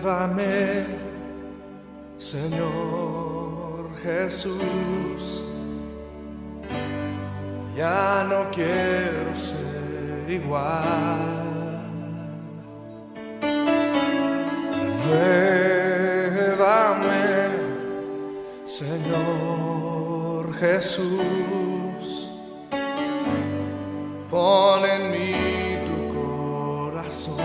Llévame, Señor Jesús, ya no quiero ser igual. Llévame, Señor Jesús, pon en mí tu corazón.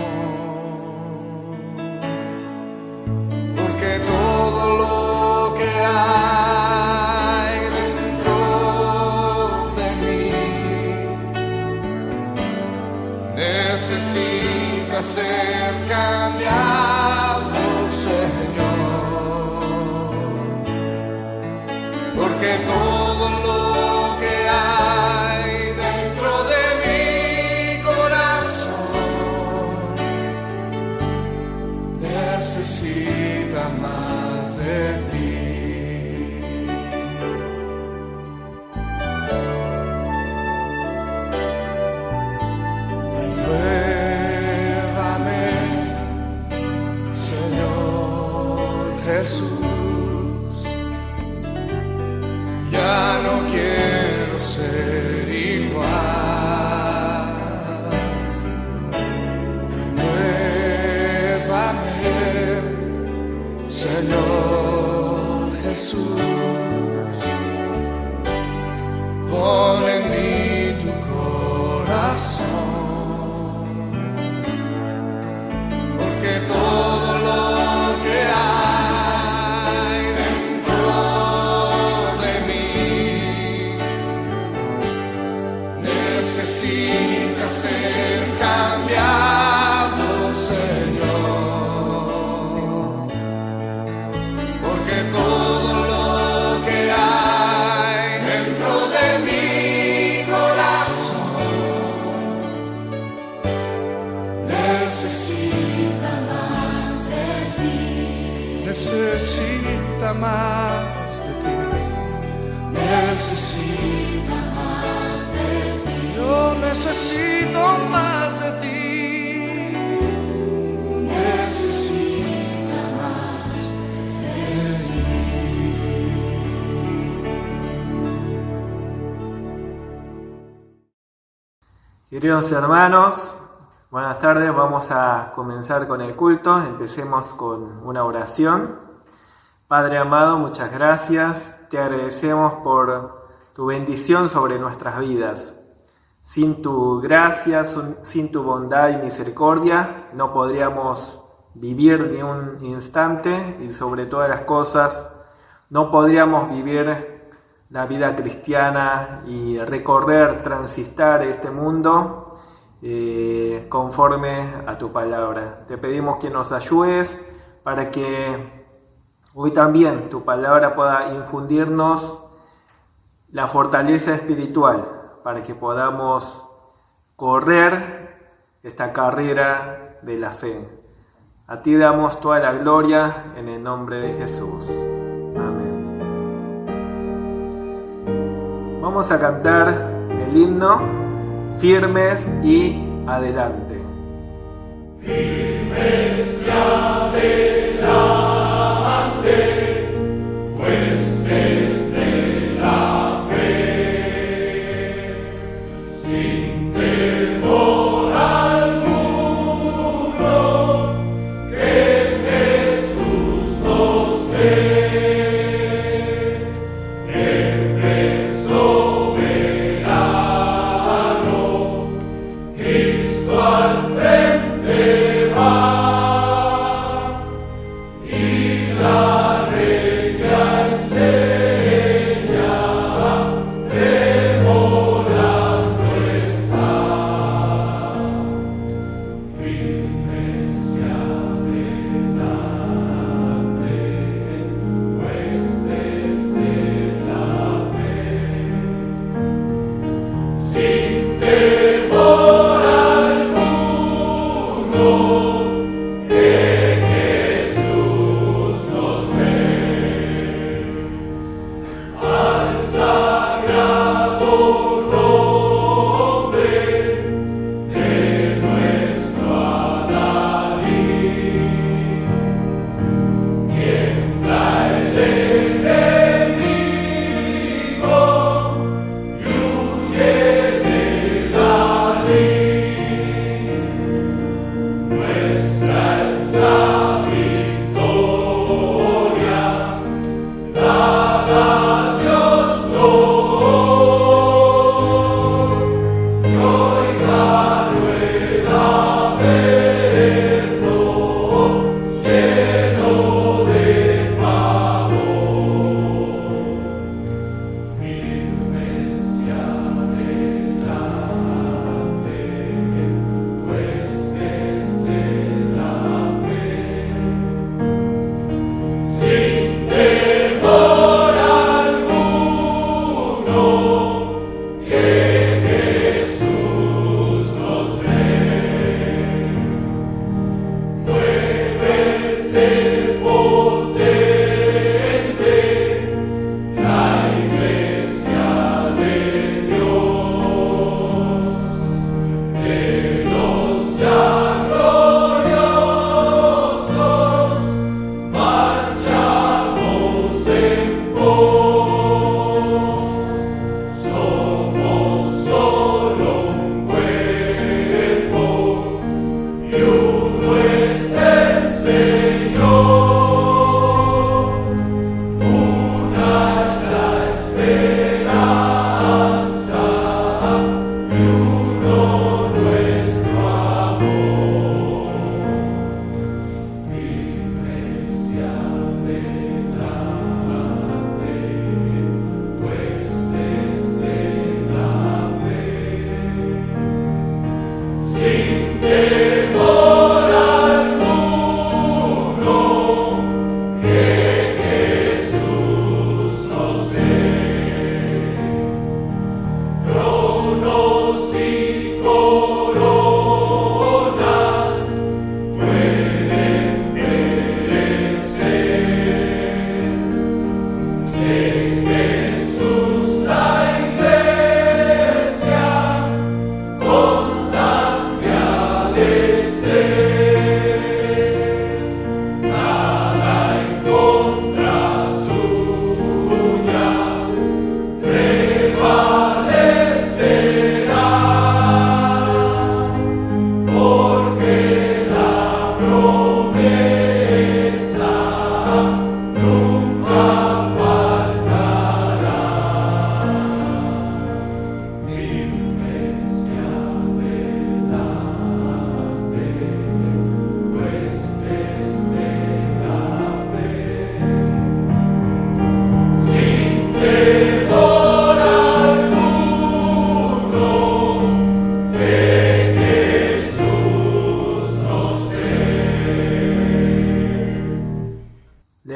Todo lo que hay dentro de mí necesita ser cambiado, Señor, porque todo lo que hay dentro de mi corazón necesita más de ti. Llévame, Señor Jesús, ya no quiero ser igual. Llévame, Señor Jesús, pon en mí tu corazón, porque todo lo que hay dentro de mí necesita ser cambiado, Señor, porque todo lo que hay dentro de mi corazón necesita más de ti. Necesita más de ti. Necesita más de ti. Yo necesito más de ti. Necesita más de ti. Queridos hermanos, buenas tardes. Vamos a comenzar con el culto. Empecemos con una oración. Padre amado, muchas gracias. Te agradecemos por tu bendición sobre nuestras vidas. Sin tu gracia, sin tu bondad y misericordia, no podríamos vivir ni un instante y sobre todas las cosas, no podríamos vivir la vida cristiana y recorrer, transitar este mundo conforme a tu palabra. Te pedimos que nos ayudes para que hoy también tu palabra pueda infundirnos la fortaleza espiritual para que podamos correr esta carrera de la fe. A ti damos toda la gloria en el nombre de Jesús. Amén. Vamos a cantar el himno Firmes y Adelante. Firmes y adelante, pues desde la fe, sin temor alguno, que Jesús nos ve. Cristo al frente va y la regla enseña, tremolando está. Firmes y adelante, pues desde la fe, sin temor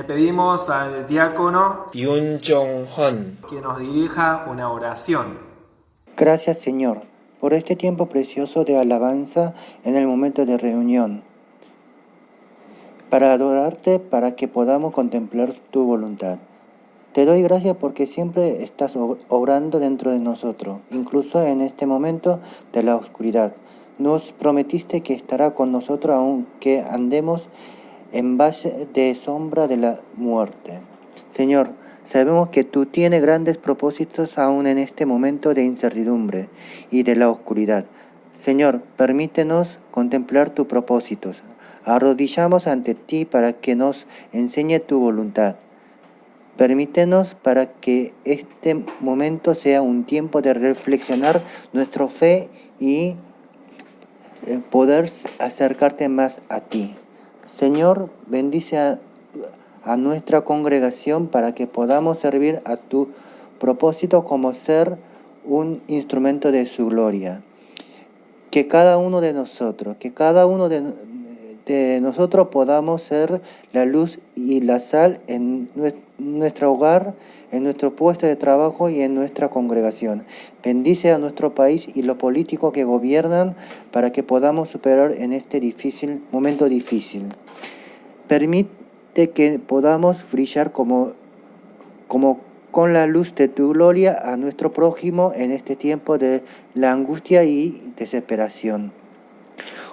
Pedimos al diácono Yun Jong-hon que nos dirija una oración. Gracias, Señor, por este tiempo precioso de alabanza en el momento de reunión, para adorarte, para que podamos contemplar tu voluntad. Te doy gracias porque siempre estás obrando dentro de nosotros, incluso en este momento de la oscuridad. Nos prometiste que estará con nosotros aunque andemos en valle de sombra de la muerte. Señor, sabemos que tú tienes grandes propósitos aún en este momento de incertidumbre y de la oscuridad. Señor, permítenos contemplar tus propósitos. Arrodillamos ante ti para que nos enseñe tu voluntad. Permítenos para que este momento sea un tiempo de reflexionar nuestra fe y poder acercarte más a ti. Señor, bendice a nuestra congregación para que podamos servir a tu propósito como ser un instrumento de su gloria. Que cada uno de nosotros podamos ser la luz y la sal en nuestro hogar, en nuestro puesto de trabajo y en nuestra congregación. Bendice a nuestro país y los políticos que gobiernan para que podamos superar en este momento difícil. Permite que podamos brillar como con la luz de tu gloria a nuestro prójimo en este tiempo de la angustia y desesperación.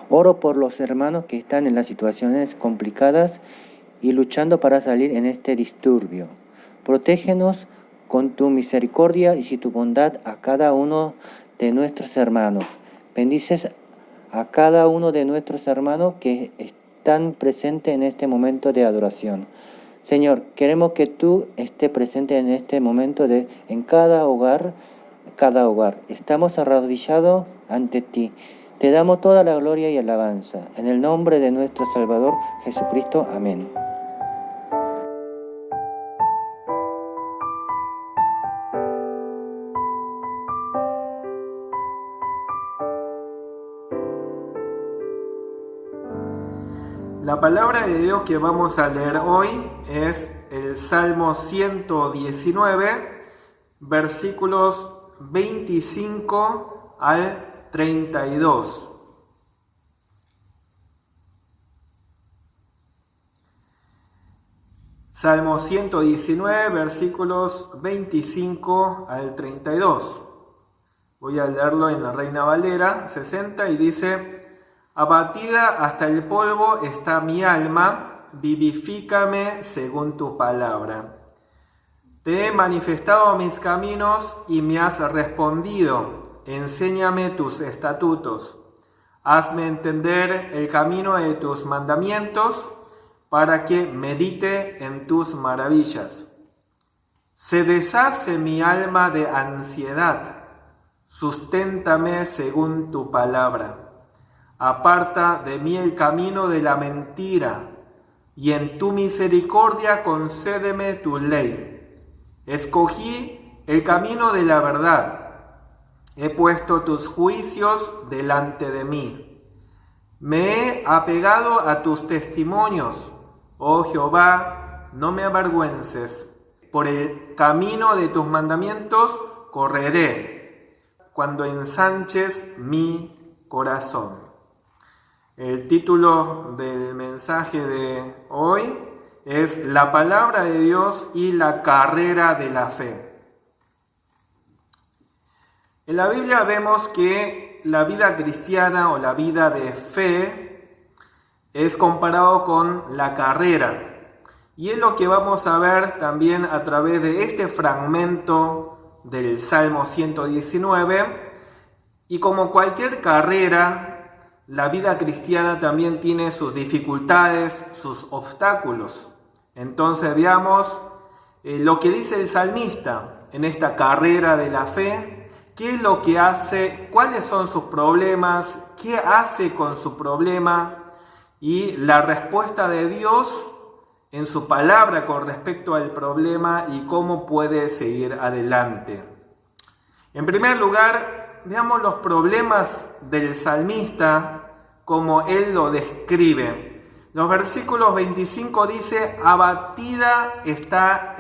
Oro por los hermanos que están en las situaciones complicadas y luchando para salir en este disturbio. Protégenos con tu misericordia y tu bondad a cada uno de nuestros hermanos. Bendices a cada uno de nuestros hermanos que están presentes en este momento de adoración. Señor, queremos que tú estés presente en este momento en cada hogar. Estamos arrodillados ante ti. Te damos toda la gloria y alabanza. En el nombre de nuestro Salvador Jesucristo. Amén. La palabra de Dios que vamos a leer hoy es el Salmo 119, versículos 25 al 32. Salmo 119, versículos 25 al 32. Voy a leerlo en la Reina Valera 60 y dice: abatida hasta el polvo está mi alma, vivifícame según tu palabra. Te he manifestado mis caminos y me has respondido, enséñame tus estatutos. Hazme entender el camino de tus mandamientos, para que medite en tus maravillas. Se deshace mi alma de ansiedad, susténtame según tu palabra. Aparta de mí el camino de la mentira, y en tu misericordia concédeme tu ley. Escogí el camino de la verdad, he puesto tus juicios delante de mí. Me he apegado a tus testimonios, oh Jehová, no me avergüences. Por el camino de tus mandamientos correré, cuando ensanches mi corazón. El título del mensaje de hoy es La palabra de Dios y la carrera de la fe. En la Biblia vemos que la vida cristiana o la vida de fe es comparado con la carrera. Y es lo que vamos a ver también a través de este fragmento del Salmo 119. Y como cualquier carrera, la vida cristiana también tiene sus dificultades, sus obstáculos. Entonces veamos lo que dice el salmista en esta carrera de la fe. ¿Qué es lo que hace? ¿Cuáles son sus problemas? ¿Qué hace con su problema? Y la respuesta de Dios en su palabra con respecto al problema y cómo puede seguir adelante. En primer lugar, veamos los problemas del salmista como él lo describe. Los versículos 25 dice: abatida está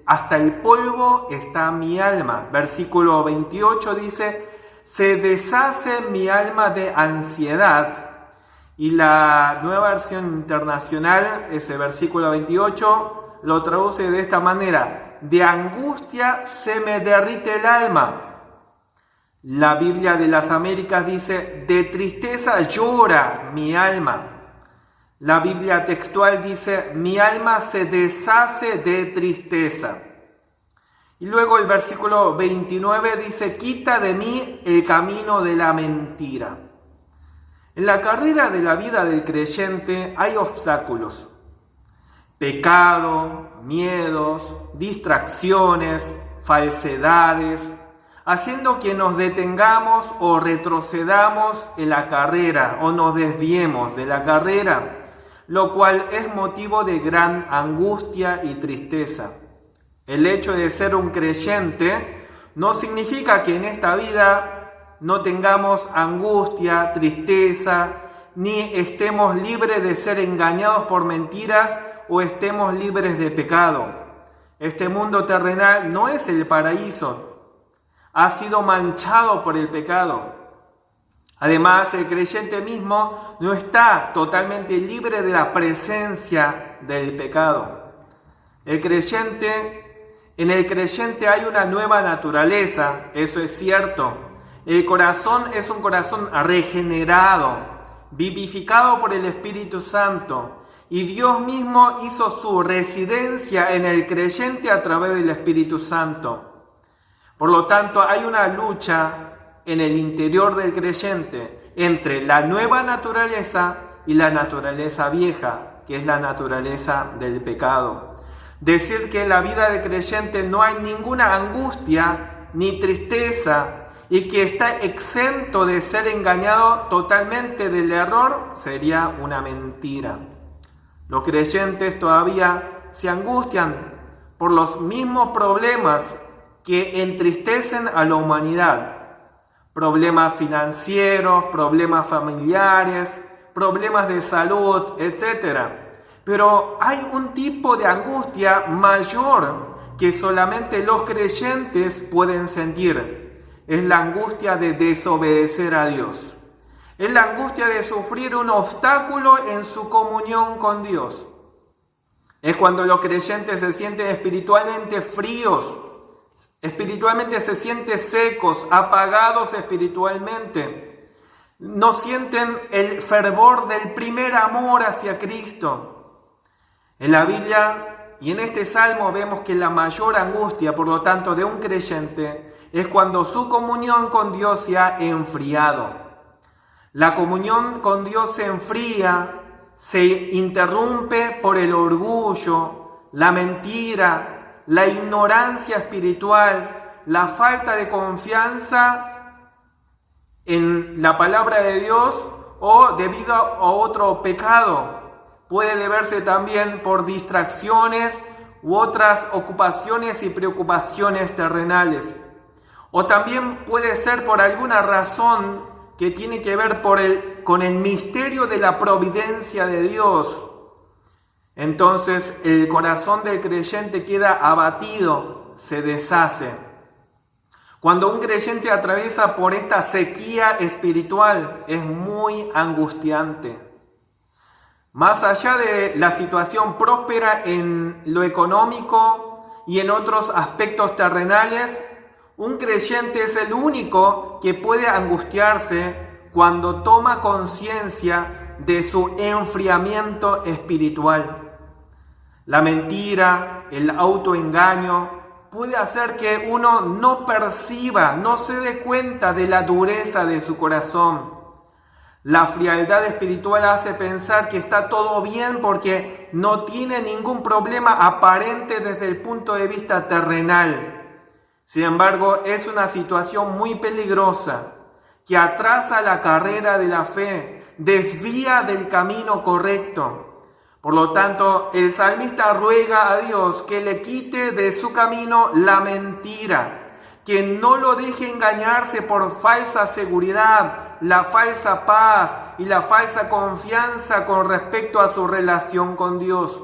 hasta el polvo está mi alma. Versículo 28 dice: se deshace mi alma de ansiedad. Y la Nueva Versión Internacional, ese versículo 28, lo traduce de esta manera: de angustia se me derrite el alma. La Biblia de las Américas dice: de tristeza llora mi alma. La Biblia textual dice: mi alma se deshace de tristeza. Y luego el versículo 29 dice: quita de mí el camino de la mentira. En la carrera de la vida del creyente hay obstáculos. Pecado, miedos, distracciones, falsedades, haciendo que nos detengamos o retrocedamos en la carrera o nos desviemos de la carrera, lo cual es motivo de gran angustia y tristeza. El hecho de ser un creyente no significa que en esta vida no tengamos angustia, tristeza, ni estemos libres de ser engañados por mentiras o estemos libres de pecado. Este mundo terrenal no es el paraíso. Ha sido manchado por el pecado. Además, el creyente mismo no está totalmente libre de la presencia del pecado. En el creyente hay una nueva naturaleza, eso es cierto. El corazón es un corazón regenerado, vivificado por el Espíritu Santo. Y Dios mismo hizo su residencia en el creyente a través del Espíritu Santo. Por lo tanto, hay una lucha en el interior del creyente entre la nueva naturaleza y la naturaleza vieja, que es la naturaleza del pecado. Decir que en la vida del creyente no hay ninguna angustia ni tristeza y que está exento de ser engañado totalmente del error, sería una mentira. Los creyentes todavía se angustian por los mismos problemas que entristecen a la humanidad. Problemas financieros, problemas familiares, problemas de salud, etc. Pero hay un tipo de angustia mayor que solamente los creyentes pueden sentir. Es la angustia de desobedecer a Dios. Es la angustia de sufrir un obstáculo en su comunión con Dios. Es cuando los creyentes se sienten espiritualmente fríos, espiritualmente se sienten secos, apagados espiritualmente. No sienten el fervor del primer amor hacia Cristo. En la Biblia y en este salmo vemos que la mayor angustia, por lo tanto, de un creyente es cuando su comunión con Dios se ha enfriado. La comunión con Dios se enfría, se interrumpe por el orgullo, la mentira, la ignorancia espiritual, la falta de confianza en la palabra de Dios o debido a otro pecado. Puede deberse también por distracciones u otras ocupaciones y preocupaciones terrenales. O también puede ser por alguna razón que tiene que ver con el misterio de la providencia de Dios. Entonces el corazón del creyente queda abatido, se deshace. Cuando un creyente atraviesa por esta sequía espiritual, es muy angustiante. Más allá de la situación próspera en lo económico y en otros aspectos terrenales, un creyente es el único que puede angustiarse cuando toma conciencia de su enfriamiento espiritual. La mentira, el autoengaño puede hacer que uno no perciba, no se dé cuenta de la dureza de su corazón. La frialdad espiritual hace pensar que está todo bien porque no tiene ningún problema aparente desde el punto de vista terrenal. Sin embargo, es una situación muy peligrosa que atrasa la carrera de la fe, desvía del camino correcto. Por lo tanto, el salmista ruega a Dios que le quite de su camino la mentira, que no lo deje engañarse por falsa seguridad, la falsa paz y la falsa confianza con respecto a su relación con Dios.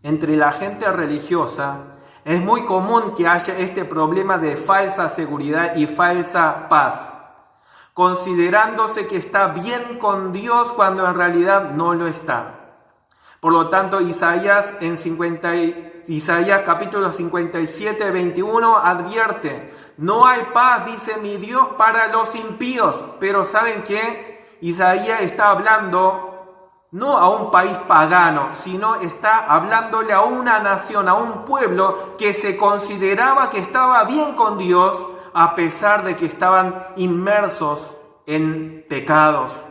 Entre la gente religiosa, es muy común que haya este problema de falsa seguridad y falsa paz, considerándose que está bien con Dios cuando en realidad no lo está. Por lo tanto, Isaías capítulo 57, 21 advierte: no hay paz, dice mi Dios, para los impíos. Pero ¿saben qué? Isaías está hablando no a un país pagano, sino está hablándole a una nación, a un pueblo que se consideraba que estaba bien con Dios a pesar de que estaban inmersos en pecados.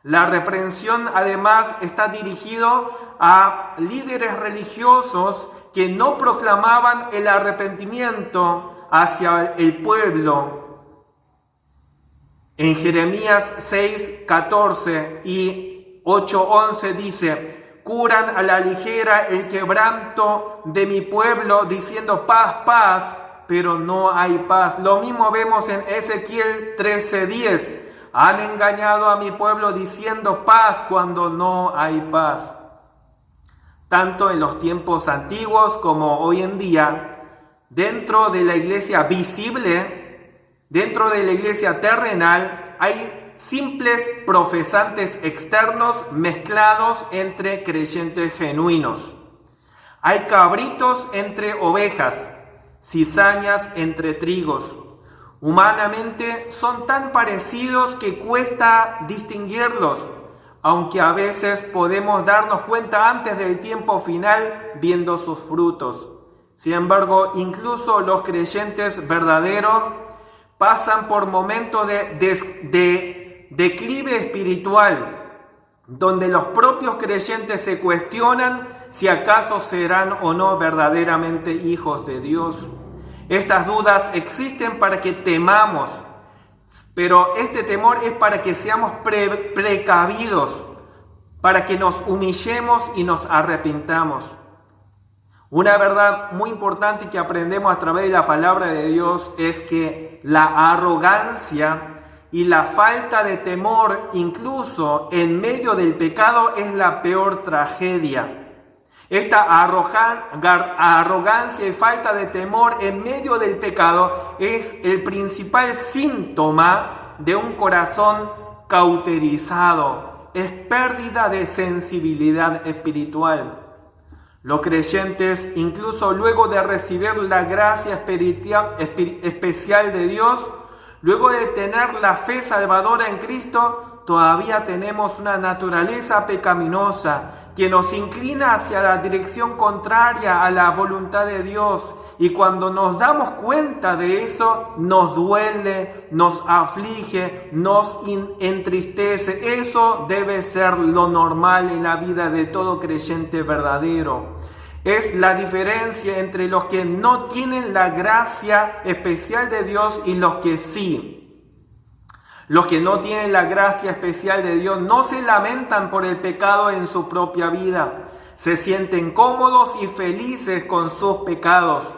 La reprensión además está dirigido a líderes religiosos que no proclamaban el arrepentimiento hacia el pueblo. En Jeremías 6:14 y 8:11 dice: curan a la ligera el quebranto de mi pueblo, diciendo paz, paz, pero no hay paz. Lo mismo vemos en Ezequiel 13:10. Han engañado a mi pueblo diciendo paz cuando no hay paz. Tanto en los tiempos antiguos como hoy en día, dentro de la iglesia visible, dentro de la iglesia terrenal, hay simples profesantes externos mezclados entre creyentes genuinos. Hay cabritos entre ovejas, cizañas entre trigos. Humanamente son tan parecidos que cuesta distinguirlos, aunque a veces podemos darnos cuenta antes del tiempo final viendo sus frutos. Sin embargo, incluso los creyentes verdaderos pasan por momentos de declive espiritual, donde los propios creyentes se cuestionan si acaso serán o no verdaderamente hijos de Dios. Estas dudas existen para que temamos, pero este temor es para que seamos precavidos, para que nos humillemos y nos arrepintamos. Una verdad muy importante que aprendemos a través de la palabra de Dios es que la arrogancia y la falta de temor, incluso en medio del pecado, es la peor tragedia. Esta arrogancia y falta de temor en medio del pecado es el principal síntoma de un corazón cauterizado. Es pérdida de sensibilidad espiritual. Los creyentes, incluso luego de recibir la gracia especial de Dios, luego de tener la fe salvadora en Cristo, todavía tenemos una naturaleza pecaminosa que nos inclina hacia la dirección contraria a la voluntad de Dios. Y cuando nos damos cuenta de eso, nos duele, nos aflige, nos entristece. Eso debe ser lo normal en la vida de todo creyente verdadero. Es la diferencia entre los que no tienen la gracia especial de Dios y los que sí. Los que no tienen la gracia especial de Dios no se lamentan por el pecado en su propia vida. Se sienten cómodos y felices con sus pecados.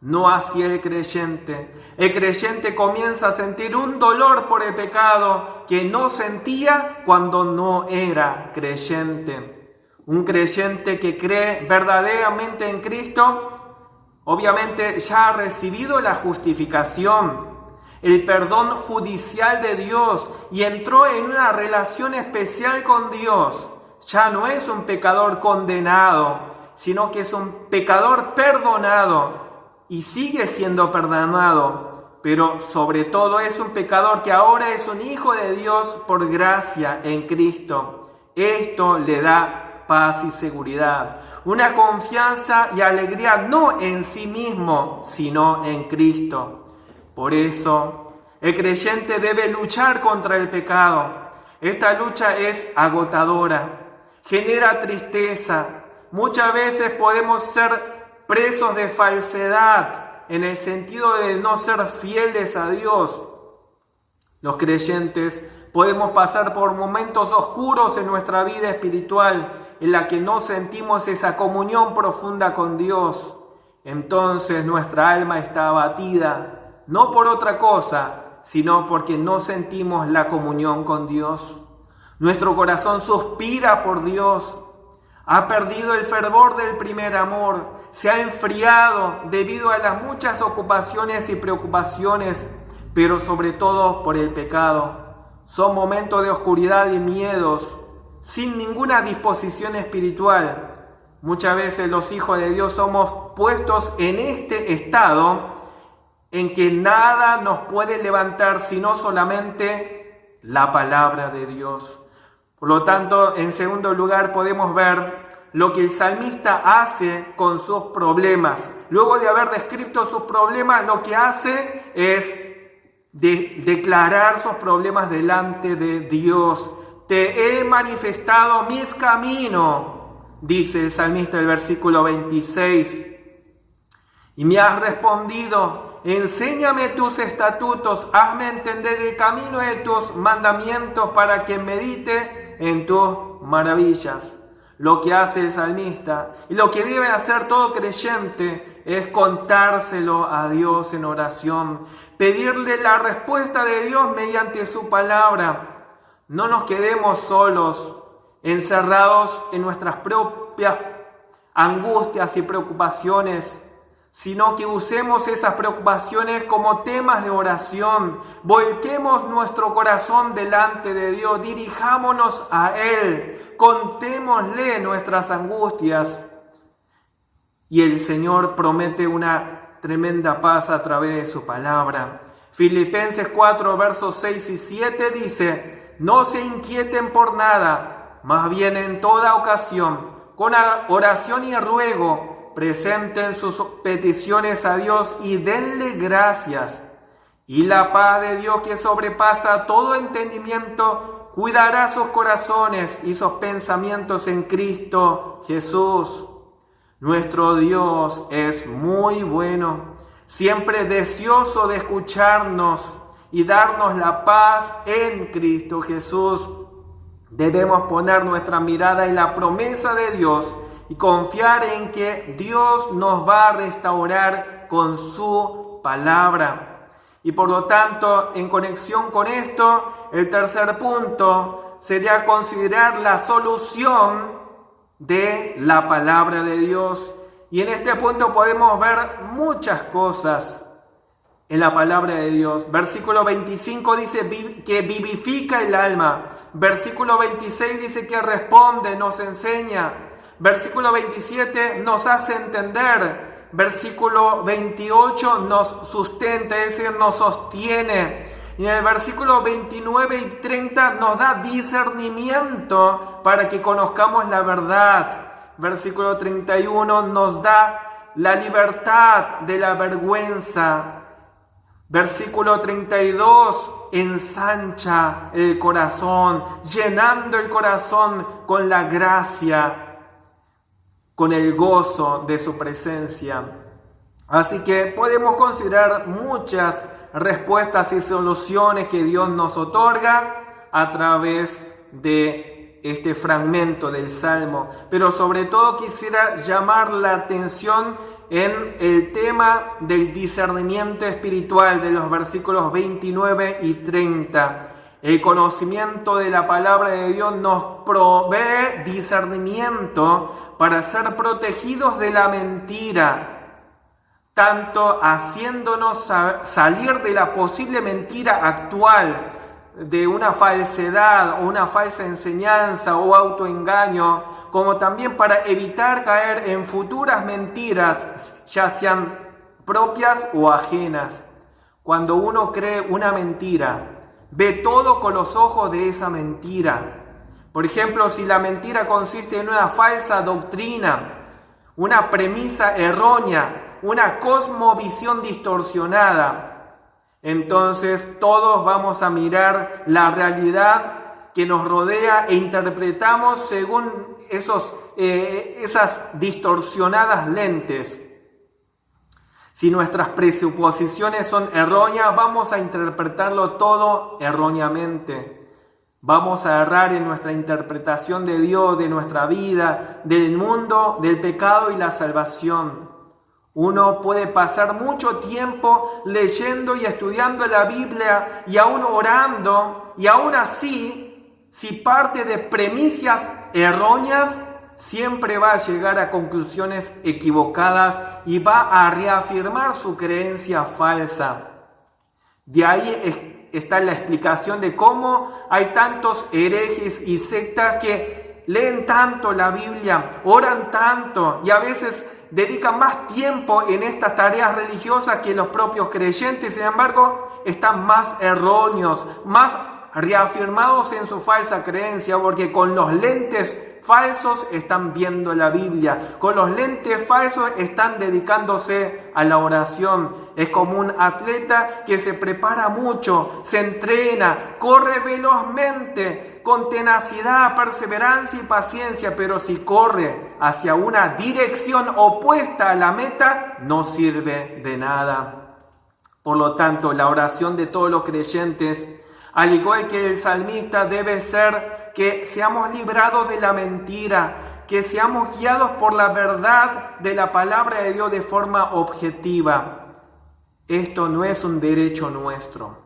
No así el creyente. El creyente comienza a sentir un dolor por el pecado que no sentía cuando no era creyente. Un creyente que cree verdaderamente en Cristo, obviamente ya ha recibido la justificación, el perdón judicial de Dios y entró en una relación especial con Dios. Ya no es un pecador condenado, sino que es un pecador perdonado y sigue siendo perdonado, pero sobre todo es un pecador que ahora es un hijo de Dios por gracia en Cristo. Esto le da paz y seguridad, una confianza y alegría no en sí mismo, sino en Cristo. Por eso, el creyente debe luchar contra el pecado. Esta lucha es agotadora, genera tristeza. Muchas veces podemos ser presos de falsedad, en el sentido de no ser fieles a Dios. Los creyentes podemos pasar por momentos oscuros en nuestra vida espiritual, en la que no sentimos esa comunión profunda con Dios. Entonces nuestra alma está abatida. No por otra cosa, sino porque no sentimos la comunión con Dios. Nuestro corazón suspira por Dios. Ha perdido el fervor del primer amor. Se ha enfriado debido a las muchas ocupaciones y preocupaciones, pero sobre todo por el pecado. Son momentos de oscuridad y miedos, sin ninguna disposición espiritual. Muchas veces los hijos de Dios somos puestos en este estado en que nada nos puede levantar sino solamente la palabra de Dios. Por lo tanto, en segundo lugar podemos ver lo que el salmista hace con sus problemas. Luego de haber descrito sus problemas, lo que hace es declarar sus problemas delante de Dios. Te he manifestado mis caminos, dice el salmista en el versículo 26, y me has respondido: enséñame tus estatutos, hazme entender el camino de tus mandamientos para que medite en tus maravillas. Lo que hace el salmista y lo que debe hacer todo creyente es contárselo a Dios en oración, pedirle la respuesta de Dios mediante su palabra. No nos quedemos solos, encerrados en nuestras propias angustias y preocupaciones, sino que usemos esas preocupaciones como temas de oración. Volquemos nuestro corazón delante de Dios, dirijámonos a Él, contémosle nuestras angustias. Y el Señor promete una tremenda paz a través de su palabra. Filipenses 4, versos 6 y 7 dice: no se inquieten por nada, más bien en toda ocasión, con oración y ruego, presenten sus peticiones a Dios y denle gracias. Y la paz de Dios, que sobrepasa todo entendimiento, cuidará sus corazones y sus pensamientos en Cristo Jesús. Nuestro Dios es muy bueno. siempre deseoso de escucharnos y darnos la paz en Cristo Jesús. Debemos poner nuestra mirada en la promesa de Dios y confiar en que Dios nos va a restaurar con su palabra. Y por lo tanto, en conexión con esto, el tercer punto sería considerar la solución de la palabra de Dios. Y en este punto podemos ver muchas cosas en la palabra de Dios. Versículo 25 dice que vivifica el alma. Versículo 26 dice que responde, nos enseña. Versículo 27 nos hace entender. Versículo 28 nos sustenta, es decir, nos sostiene. Y en el versículo 29 y 30 nos da discernimiento para que conozcamos la verdad. Versículo 31 nos da la libertad de la vergüenza. Versículo 32 ensancha el corazón, llenando el corazón con la gracia, con el gozo de su presencia. Así que podemos considerar muchas respuestas y soluciones que Dios nos otorga a través de este fragmento del Salmo. Pero sobre todo quisiera llamar la atención en el tema del discernimiento espiritual de los versículos 29 y 30. El conocimiento de la palabra de Dios nos provee discernimiento para ser protegidos de la mentira, tanto haciéndonos salir de la posible mentira actual, de una falsedad o una falsa enseñanza o autoengaño, como también para evitar caer en futuras mentiras, ya sean propias o ajenas. Cuando uno cree una mentira, ve todo con los ojos de esa mentira. Por ejemplo, si la mentira consiste en una falsa doctrina, una premisa errónea, una cosmovisión distorsionada, entonces todos vamos a mirar la realidad que nos rodea e interpretamos según esas distorsionadas lentes. Si nuestras presuposiciones son erróneas, vamos a interpretarlo todo erróneamente. Vamos a errar en nuestra interpretación de Dios, de nuestra vida, del mundo, del pecado y la salvación. Uno puede pasar mucho tiempo leyendo y estudiando la Biblia y aún orando, y aún así, si parte de premisas erróneas, siempre va a llegar a conclusiones equivocadas y va a reafirmar su creencia falsa. De ahí está la explicación de cómo hay tantos herejes y sectas que leen tanto la Biblia, oran tanto y a veces dedican más tiempo en estas tareas religiosas que los propios creyentes. Sin embargo, están más erróneos, más reafirmados en su falsa creencia, porque con los lentes falsos están viendo la Biblia, con los lentes falsos están dedicándose a la oración. Es como un atleta que se prepara mucho, se entrena, corre velozmente, con tenacidad, perseverancia y paciencia, pero si corre hacia una dirección opuesta a la meta, no sirve de nada. Por lo tanto, la oración de todos los creyentes, al igual que el salmista, debe ser que seamos librados de la mentira, que seamos guiados por la verdad de la palabra de Dios de forma objetiva. Esto no es un derecho nuestro,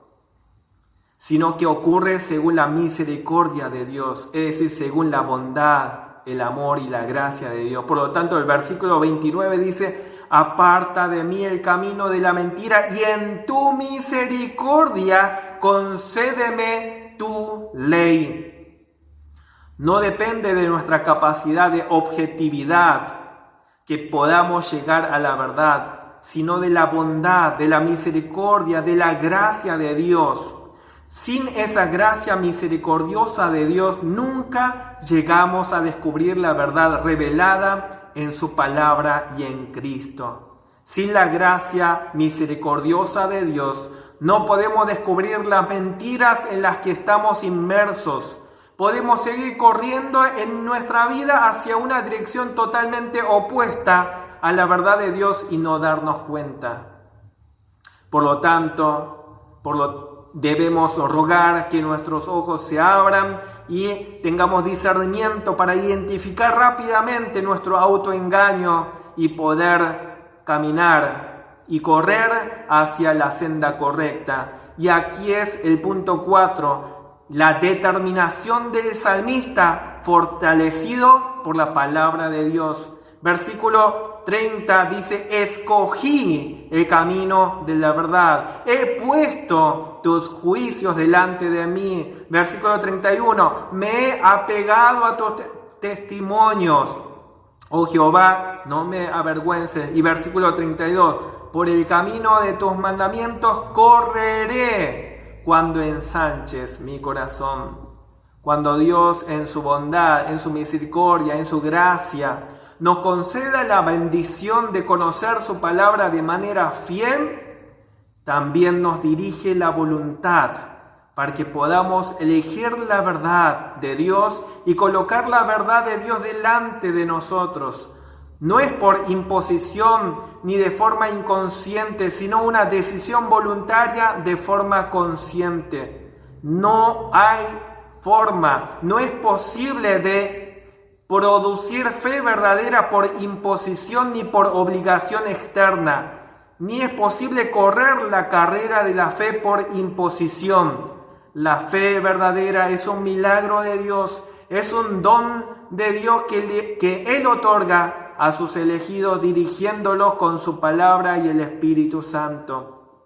sino que ocurre según la misericordia de Dios, es decir, según la bondad, el amor y la gracia de Dios. Por lo tanto, el versículo 29 dice: aparta de mí el camino de la mentira y en tu misericordia concédeme tu ley. No depende de nuestra capacidad de objetividad que podamos llegar a la verdad, sino de la bondad, de la misericordia, de la gracia de Dios. Sin esa gracia misericordiosa de Dios, nunca llegamos a descubrir la verdad revelada en su palabra y en Cristo. Sin la gracia misericordiosa de Dios, no podemos descubrir las mentiras en las que estamos inmersos. Podemos seguir corriendo en nuestra vida hacia una dirección totalmente opuesta a la verdad de Dios y no darnos cuenta. Por lo tanto, debemos rogar que nuestros ojos se abran y tengamos discernimiento para identificar rápidamente nuestro autoengaño y poder caminar y correr hacia la senda correcta. Y aquí es el punto 4, la determinación del salmista fortalecido por la palabra de Dios. Versículo 30 dice: escogí el camino de la verdad, he puesto tus juicios delante de mí. Versículo 31, me he apegado a tus testimonios, oh Jehová, no me avergüences. Y versículo 32, por el camino de tus mandamientos correré cuando ensanches mi corazón. Cuando Dios en su bondad, en su misericordia, en su gracia, nos conceda la bendición de conocer su palabra de manera fiel, también nos dirige la voluntad para que podamos elegir la verdad de Dios y colocar la verdad de Dios delante de nosotros. No es por imposición ni de forma inconsciente, sino una decisión voluntaria de forma consciente. No hay forma, no es posible de producir fe verdadera por imposición ni por obligación externa, ni es posible correr la carrera de la fe por imposición. La fe verdadera es un milagro de Dios, es un don de Dios que Él otorga a sus elegidos, dirigiéndolos con su palabra y el Espíritu Santo.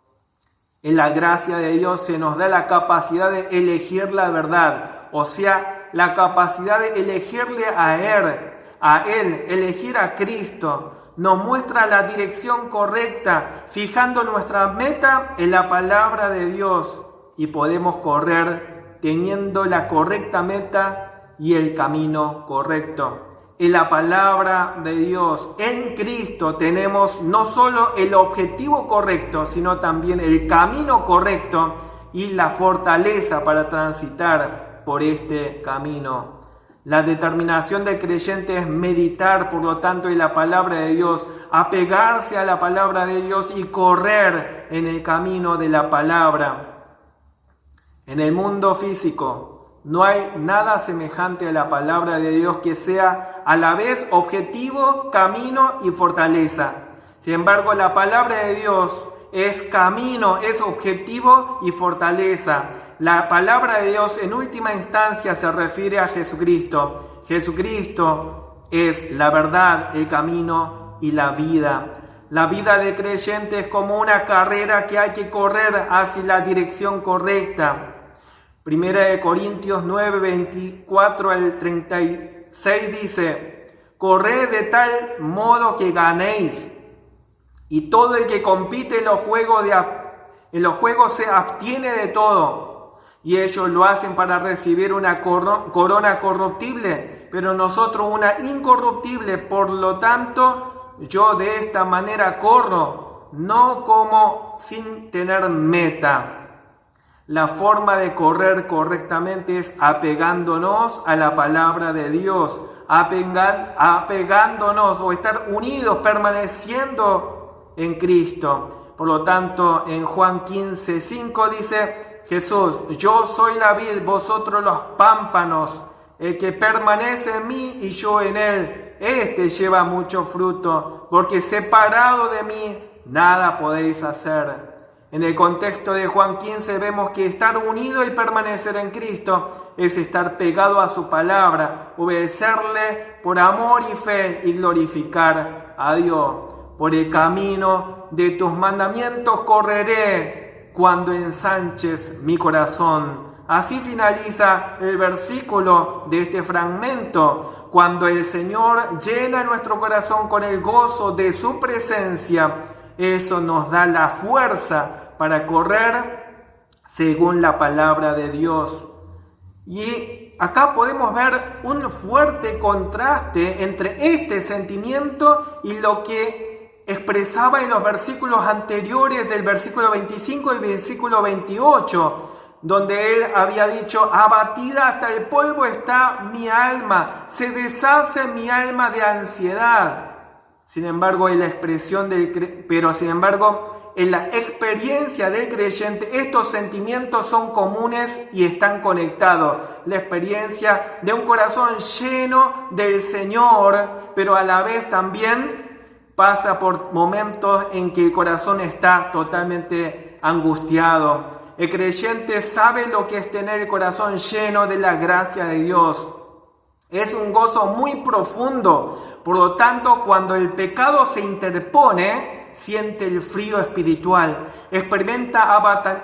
En la gracia de Dios se nos da la capacidad de elegir la verdad, o sea, la capacidad de elegirle a Él, elegir a Cristo. Nos muestra la dirección correcta, fijando nuestra meta en la palabra de Dios, y podemos correr teniendo la correcta meta y el camino correcto. En la palabra de Dios, en Cristo, tenemos no solo el objetivo correcto, sino también el camino correcto y la fortaleza para transitar por este camino. La determinación del creyente es meditar, por lo tanto, en la palabra de Dios, apegarse a la palabra de Dios y correr en el camino de la palabra. En el mundo físico no hay nada semejante a la palabra de Dios que sea a la vez objetivo, camino y fortaleza. Sin embargo, la palabra de Dios es camino, es objetivo y fortaleza. La palabra de Dios en última instancia se refiere a Jesucristo. Jesucristo es la verdad, el camino y la vida. La vida de creyente es como una carrera que hay que correr hacia la dirección correcta. Primera de Corintios 9, 24 al 36 dice: corred de tal modo que ganéis. Y todo el que compite en los juegos se abstiene de todo. Y ellos lo hacen para recibir una corona corruptible, pero nosotros una incorruptible. Por lo tanto, yo de esta manera corro, no como sin tener meta. La forma de correr correctamente es apegándonos a la palabra de Dios, apegándonos o estar unidos, permaneciendo en Cristo. Por lo tanto, en Juan 15:5 dice Jesús: yo soy la vid, vosotros los pámpanos. El que permanece en mí y yo en él, este lleva mucho fruto, porque separado de mí nada podéis hacer. En el contexto de Juan 15 vemos que estar unido y permanecer en Cristo es estar pegado a su palabra, obedecerle por amor y fe y glorificar a Dios. Por el camino de tus mandamientos correré cuando ensanches mi corazón. Así finaliza el versículo de este fragmento. Cuando el Señor llena nuestro corazón con el gozo de su presencia, eso nos da la fuerza para correr según la palabra de Dios. Y acá podemos ver un fuerte contraste entre este sentimiento y lo que expresaba en los versículos anteriores del versículo 25 y versículo 28, donde él había dicho: abatida hasta el polvo está mi alma, se deshace mi alma de ansiedad. Sin embargo, en la experiencia del creyente, estos sentimientos son comunes y están conectados. La experiencia de un corazón lleno del Señor, pero a la vez también pasa por momentos en que el corazón está totalmente angustiado. El creyente sabe lo que es tener el corazón lleno de la gracia de Dios. Es un gozo muy profundo. Por lo tanto, cuando el pecado se interpone, siente el frío espiritual, experimenta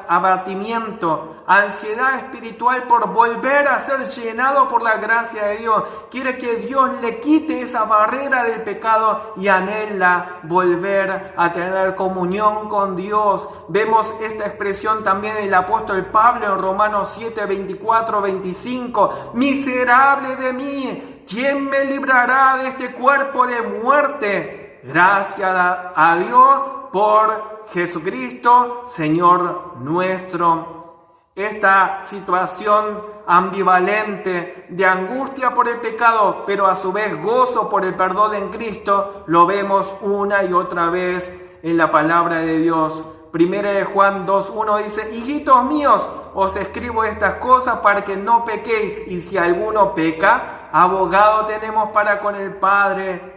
abatimiento, ansiedad espiritual por volver a ser llenado por la gracia de Dios. Quiere que Dios le quite esa barrera del pecado y anhela volver a tener comunión con Dios. Vemos esta expresión también en el apóstol Pablo en Romanos 7, 24, 25. Miserable de mí, ¿quién me librará de este cuerpo de muerte? Gracias a Dios por Jesucristo, Señor nuestro. Esta situación ambivalente de angustia por el pecado, pero a su vez gozo por el perdón en Cristo, lo vemos una y otra vez en la palabra de Dios. Primera de Juan 2:1 dice: hijitos míos, os escribo estas cosas para que no pequéis, y si alguno peca, abogado tenemos para con el Padre,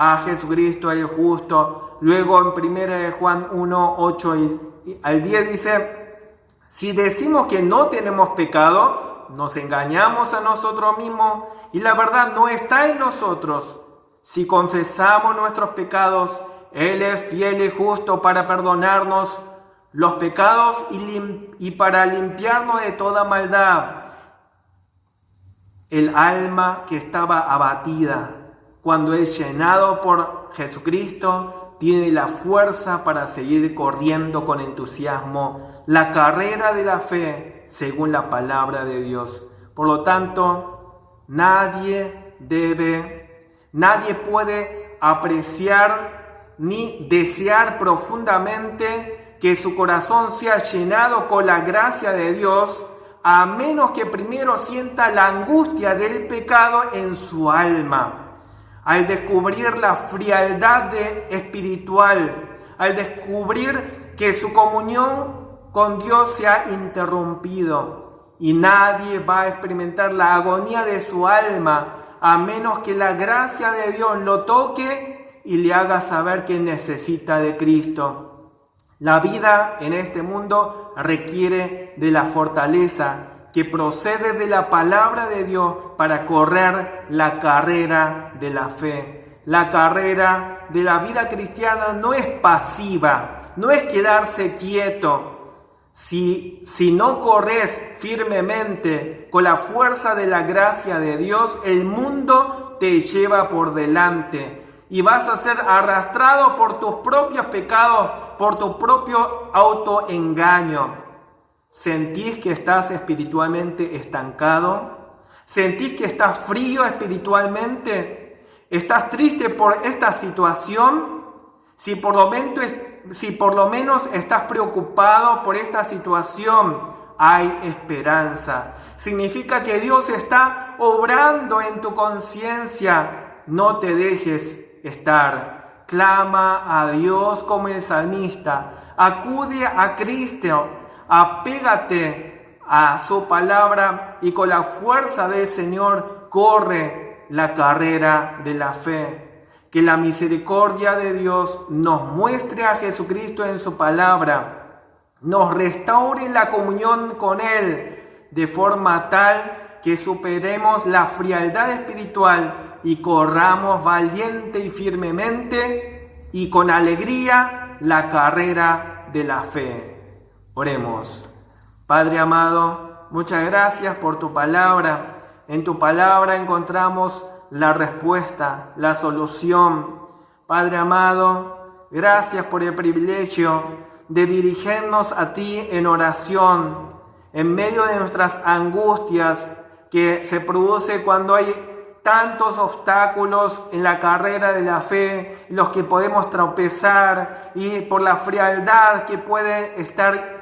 a Jesucristo el justo. Luego en 1 Juan 1, 8 al 10 dice: si decimos que no tenemos pecado, nos engañamos a nosotros mismos y la verdad no está en nosotros. Si confesamos nuestros pecados, Él es fiel y justo para perdonarnos los pecados y para limpiarnos de toda maldad. El alma que estaba abatida, cuando es llenado por Jesucristo, tiene la fuerza para seguir corriendo con entusiasmo la carrera de la fe según la palabra de Dios. Por lo tanto, nadie puede apreciar ni desear profundamente que su corazón sea llenado con la gracia de Dios, a menos que primero sienta la angustia del pecado en su alma. Al descubrir la frialdad espiritual, al descubrir que su comunión con Dios se ha interrumpido, y nadie va a experimentar la agonía de su alma a menos que la gracia de Dios lo toque y le haga saber que necesita de Cristo. La vida en este mundo requiere de la fortaleza que procede de la palabra de Dios para correr la carrera de la fe. La carrera de la vida cristiana no es pasiva, no es quedarse quieto. Si no corres firmemente con la fuerza de la gracia de Dios, el mundo te lleva por delante y vas a ser arrastrado por tus propios pecados, por tu propio autoengaño. ¿Sentís que estás espiritualmente estancado? ¿Sentís que estás frío espiritualmente? ¿Estás triste por esta situación? Si por lo menos estás preocupado por esta situación, hay esperanza. Significa que Dios está obrando en tu conciencia. No te dejes estar. Clama a Dios como el salmista. Acude a Cristo. Apégate a su palabra y con la fuerza del Señor corre la carrera de la fe. Que la misericordia de Dios nos muestre a Jesucristo en su palabra, nos restaure la comunión con Él de forma tal que superemos la frialdad espiritual y corramos valiente y firmemente y con alegría la carrera de la fe. Oremos. Padre amado, muchas gracias por tu palabra. En tu palabra encontramos la respuesta, la solución. Padre amado, gracias por el privilegio de dirigirnos a ti en oración, en medio de nuestras angustias que se produce cuando hay tantos obstáculos en la carrera de la fe, los que podemos tropezar y por la frialdad que puede estar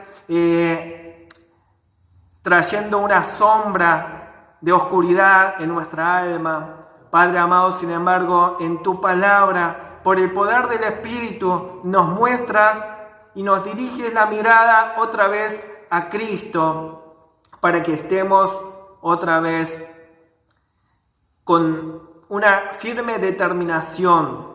trayendo una sombra de oscuridad en nuestra alma. Padre amado, sin embargo, en tu palabra, por el poder del Espíritu, nos muestras y nos diriges la mirada otra vez a Cristo para que estemos otra vez con una firme determinación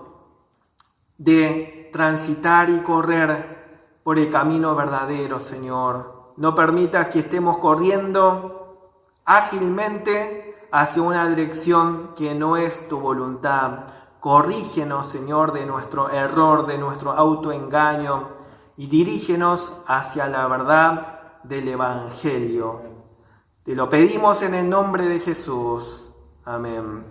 de transitar y correr por el camino verdadero, Señor. No permitas que estemos corriendo ágilmente hacia una dirección que no es tu voluntad. Corrígenos, Señor, de nuestro error, de nuestro autoengaño, y dirígenos hacia la verdad del Evangelio. Te lo pedimos en el nombre de Jesús. Amén.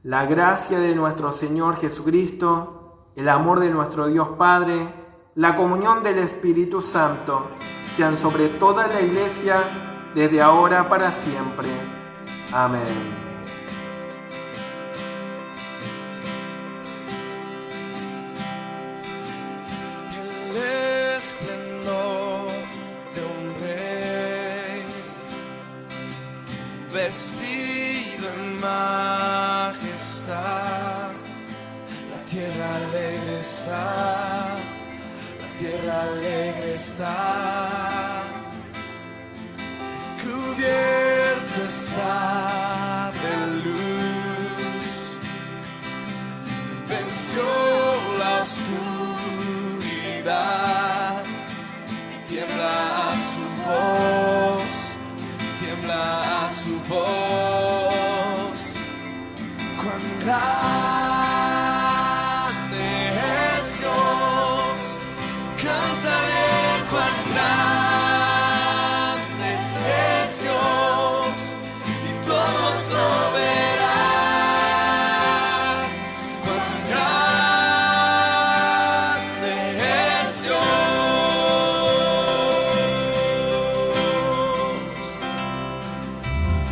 La gracia de nuestro Señor Jesucristo, el amor de nuestro Dios Padre, la comunión del Espíritu Santo, sean sobre toda la Iglesia, desde ahora para siempre. Amén. El esplendor de un rey, vestido en majestad, la tierra alegre está, la tierra alegre está, cubierto está de luz, venció la oscuridad y tiembla a su voz, tiembla a su voz. Cuán grande es Dios, cántale cuán grande es Dios, y todos lo verán. Cuán grande es Dios.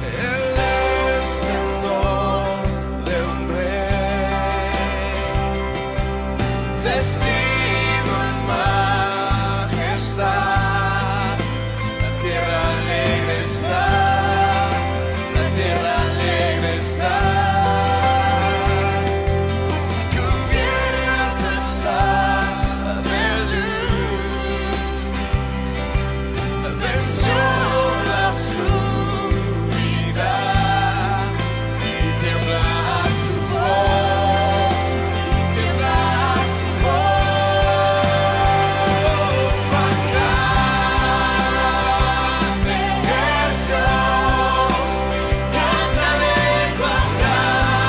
El esplendor de un rey, vestido en majestad, la tierra alegre está, la tierra alegre está, cubierta está de luz, venció la oscuridad y tiembla a su voz, y tiembla a su voz. Cuán grande es Dios, cántale cuán grande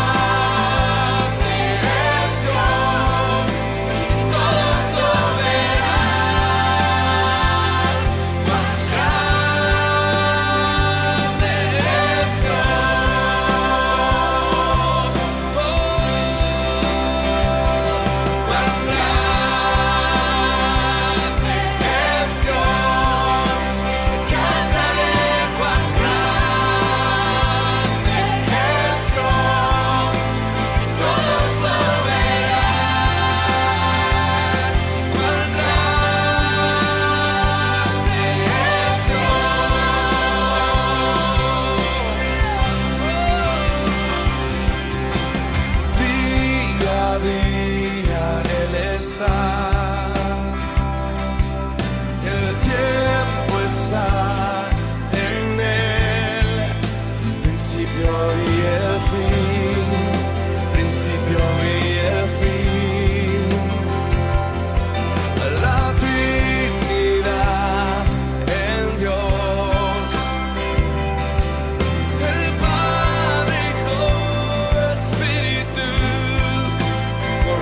es Dios, y todos lo verán. Cuán grande es Dios, cuán grande es Dios, cántale cuán grande es Dios, y todos lo verán. Cuán grande es Dios. Día a día Él está, el tiempo está en Él, principio y el fin, principio y el fin. La dignidad en Dios, el Padre, Hijo, Espíritu, por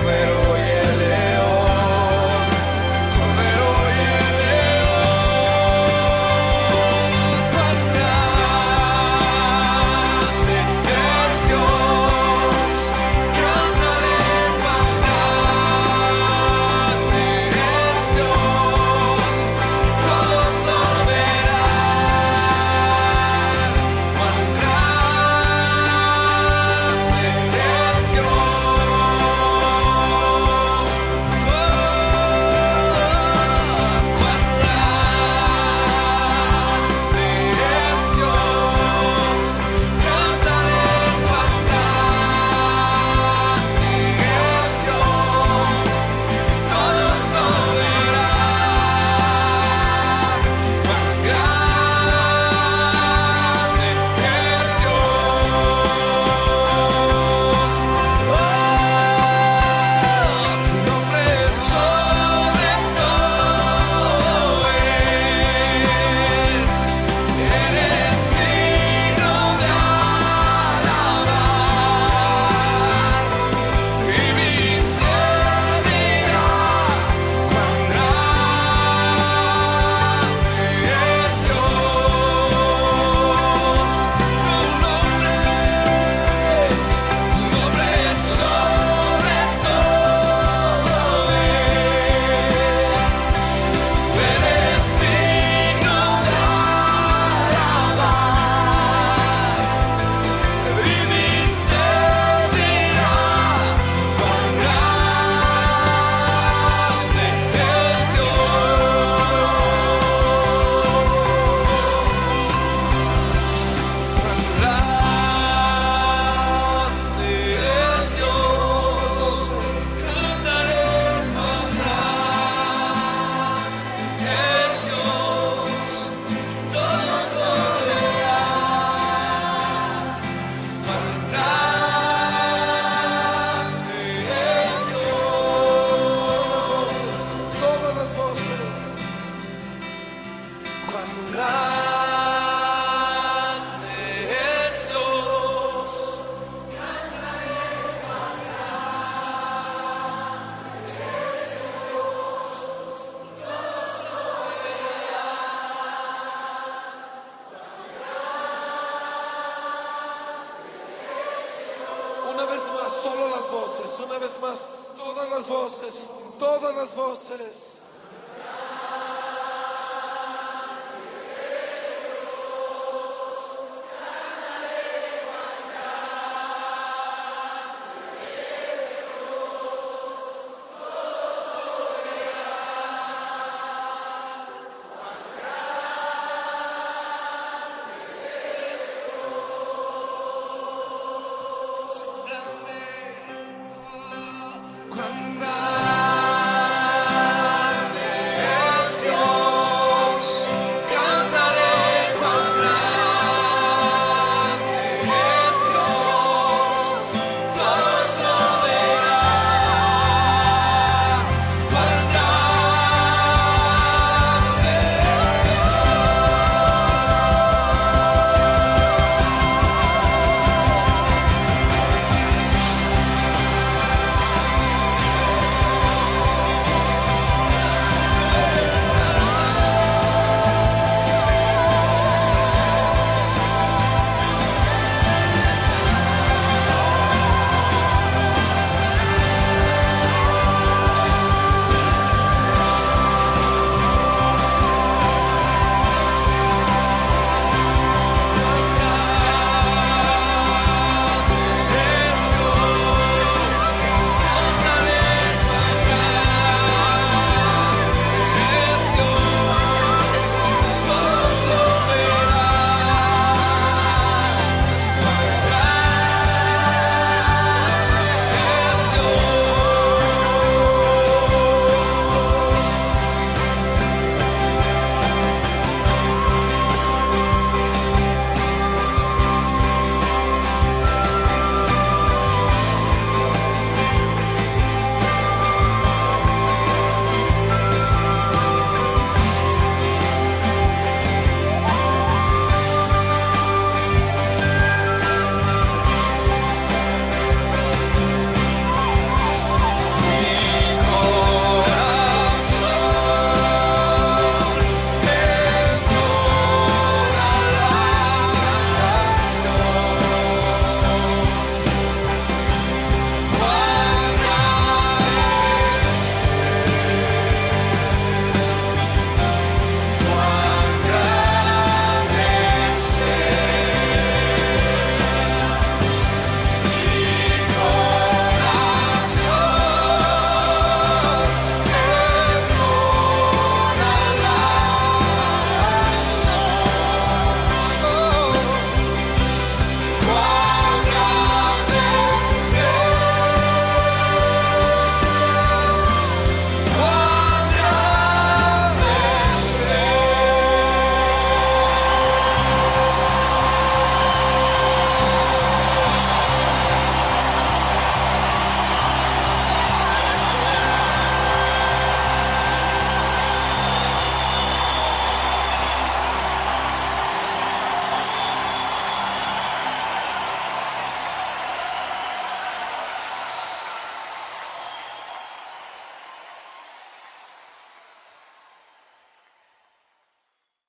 una vez más, todas las voces, todas las voces.